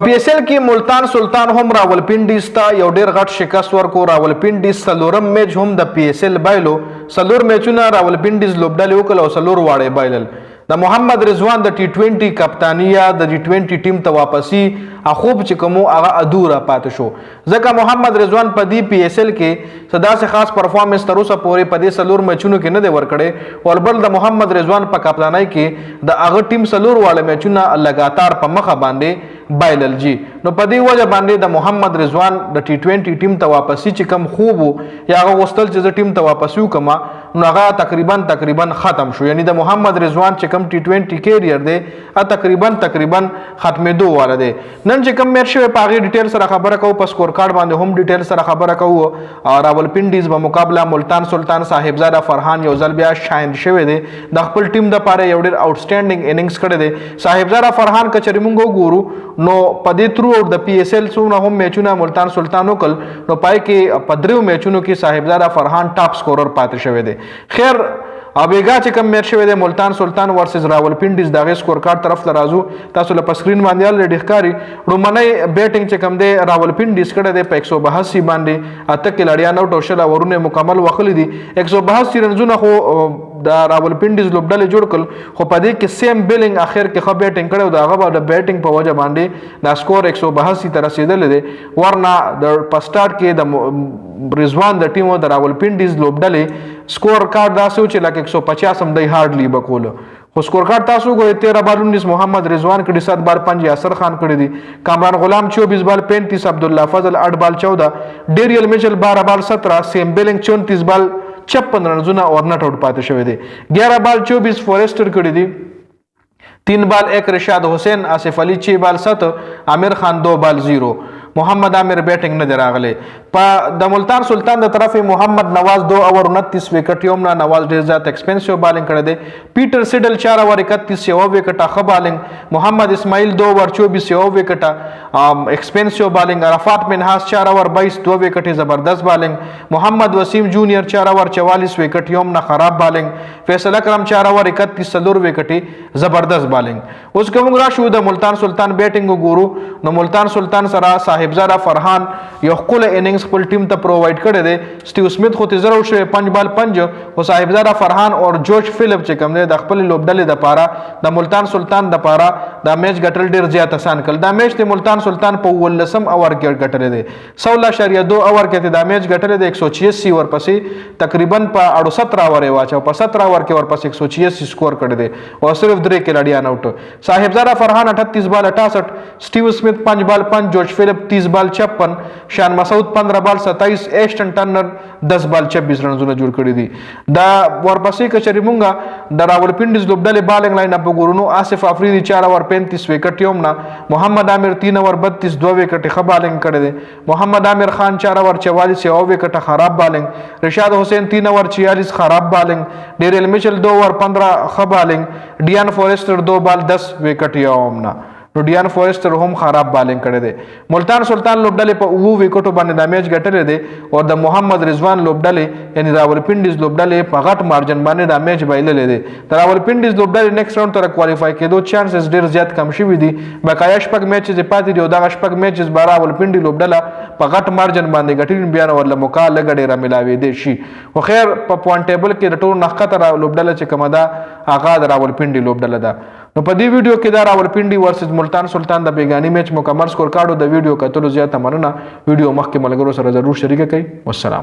PSL کې ملتان سلطان هم راولپنډي ستا یو ډیر غټ شکست ورکو. راولپنډي سلورم میچ هم د PSL بایلو. سلور میچونه راولپنډي لوبډلې وکړل او سلور واړې بایلل. د محمد رضوان د T20 کپتانیا د T20 ټیم ته واپسی خوب چې کوم هغه ادوره پاتې شو، ځکه محمد رضوان په دې PSL کې صدا سه خاص پرفارمنس تر اوسه پورې په دې سلور میچونو کې نه دی ورکړي. ولبل د محمد رضوان په کپتانۍ کې د هغه ټیم سلور واړه میچونه لګاتار په مخه باندې بایلل جی. نو په دې وجه باندې د محمد رضوان د T20 ټیم ته واپسی چې کم خوب یا هغه غوښتل چې د ټیم ته واپسی وکما نو هغه تقریبا ختم شو. یعنی د محمد رضوان چې کم T20 کیریئر دی تقریبا ختمېدو واله دی. نن چې کم میچ شوی په هغې ډیټیل سره خبره کوو، په سکور کارډ باندې هم ډیټیل سره خبره کوو. راولپنډیز به مقابله ملتان سلطان صاحبزاده فرحان یو ځل بیا شاین شوی دی، د خپل ټیم دپاره یو ډېر آوټسټینډینګ اننګز کړی دی. صاحبزاده فرحان که چېرې موږ وګورو نو په دې تھرو آوټ د PSL څومره هم میچونه ملتان سلطان وکړل نو پای کې په دریو میچونو کې صاحبزاده فرحان ټاپ سکورر پاتې شوی دی. خیر ابېګا چې کوم میچ شوی دی ملتان سلطان ورسز راولپنډیز د هغې سکور کارډ طرف ته راځو. تاسو له په سکرین باندې الریډي ښکاري لومړنی بیټینګ چې کوم دی راولپنډیز کړی دی په 182 باندې 8 کلاړیان آوټ او 20 اورونه مکمل وخلی دي. 182 رنزونه خو د راولپنډیز لوبډلې جوړ کړل، خو په دې کې سیم بیلینګ اخر کې ښه بیټینګ کړی او د هغه د بیټینګ په وجه باندې دا سکور 182 ته رسېدلی دی. ورنه د په سټارټ کې د رضوان د ټیم د راولپنډیز لوبډلې سکور کارډ داسې و چې لکه 150 هم دی هارډلی به کوله، خو سکور کارډ تاسو ګورئ 13 بال 19 محمد رضوان کړي، 7 بال 5 یاسر خان کړي دي، کامران غلام 24 بال 35، عبدالله فضل 8 بال 14، ډیریل میچل 12 بال 17، سیم بیلینګ 34 بال 56 رنزونه اور نٹ آؤٹ پاتې شوی دی. 11 بال 24 فورسټر کړي دي، 3 بال 1 رشاد حسین، آصف علی 6 بال 7، عامر خان 2 بال 0. محمد عامر بیٹنگ نه دراغله. په د ملتان سلطان د طرف محمد نواز 2 اوور 29 وکټ یوم نه نواز ډیر زیات ایکسپنسیو بالینګ کړی دی. پیټر سیډل 4 اوور 31 یو وکټه ښه بالینګ. محمد اسماعیل 2 اوور 24 یو وکټه ایکسپنسیو بالینګ. عرفات منحاس 4 اوور 22 2 وکټه زبردست بالینګ. محمد وسیم جونیئر 4 اوور 44 وکټ یوم نه خراب بالینګ. فیصل اکرم 4 اوور 31 سلور وکټه زبردست بالینګ. اوس کوم راشو د ملتان سلطان بیټینګ وګورو نو ملتان سلطان سره صاحبزاده فرحان یو خپل اننګز خپل ټیم ته پرووایډ کړی دی. سټیو سمیت خو تیزر او شوی 5 بال 5 او صاحبزاده فرحان او جوش فیلپ چې کوم دی د خپل لوبډلې د پاره د ملتان سلطان د پاره د میچ ګټل ډیر زیات آسان کړ. دا میچ د ملتان سلطان په 19 اوور کې ګټل دی، 16.2 اوور کې د میچ ګټل دی 186 ورپسې تقریبا په 68 اوور واچو، په 17 اوور کې ورپسې 186 سکور کړی دی او صرف 3 کلاډیان آوټ. صاحبزاده فرحان 38 بال 68، سټیو سمیت 5 بال 5، جوش فیلپ 30 بال 56، شان مسعود 15 بال 27، ایشټن ټرنر 10 بال 26 رنزونه جوړ کړي دي. دا ورپسې کچري مونږه د راولپنډیز لوبډلې بالینګ لاین اپ وګورو. آصف افریدي 4 اوور 35 وکټ یوم نه، محمد عامر 3 اوور 32 2 وکټ ښه بالینګ کړی دی. محمد عامر خان 4 اوور 44 یو وکټ خراب بالینګ. رشاد حسین 3 اوور 46 خراب بالینګ. ډیریل میچل 2 اوور 15 ښه بالینګ. ډیان فورسټر 2 بال 10 وکټ یوم نه، نو ډیان فورسټر هم خراب بالینګ کړی دی. ملتان سلطان لوبډلې په 9 وکټو باندې د میچ ګټلې دی او د محمد رضوان لوبډلې یعنی راولپنډیز لوبډلې په غټ مارجن باندې د میچ بایللې دی. د راولپنډیز لوبډلې نیکسټ راوند ته کوالیفای کېدو چانسز ډیر زیات کم شوي دي. بقایا شپږ میچز پاتې دي او دغه شپږ میچز به راولپنډي لوبډله په غټ مارجن باندې ګټلې بیا نو ورله موقع لږه ډېره میلاوېدی شي. خو خیر په پوینټ ټیبل کې د ټولو نه ښکته لوبډله چې کومه ده هغه د راولپنډي لوبډله ده. نو په دې ویډیو کې دا راولپنډي ورسز ملتان سلطان د بیګانی میچ مکمل سکور کارډو د ویډیو کتلو زیاته مننه. ویډیو مخکې ملګرو سره ضرور شریک کړئ. والسلام.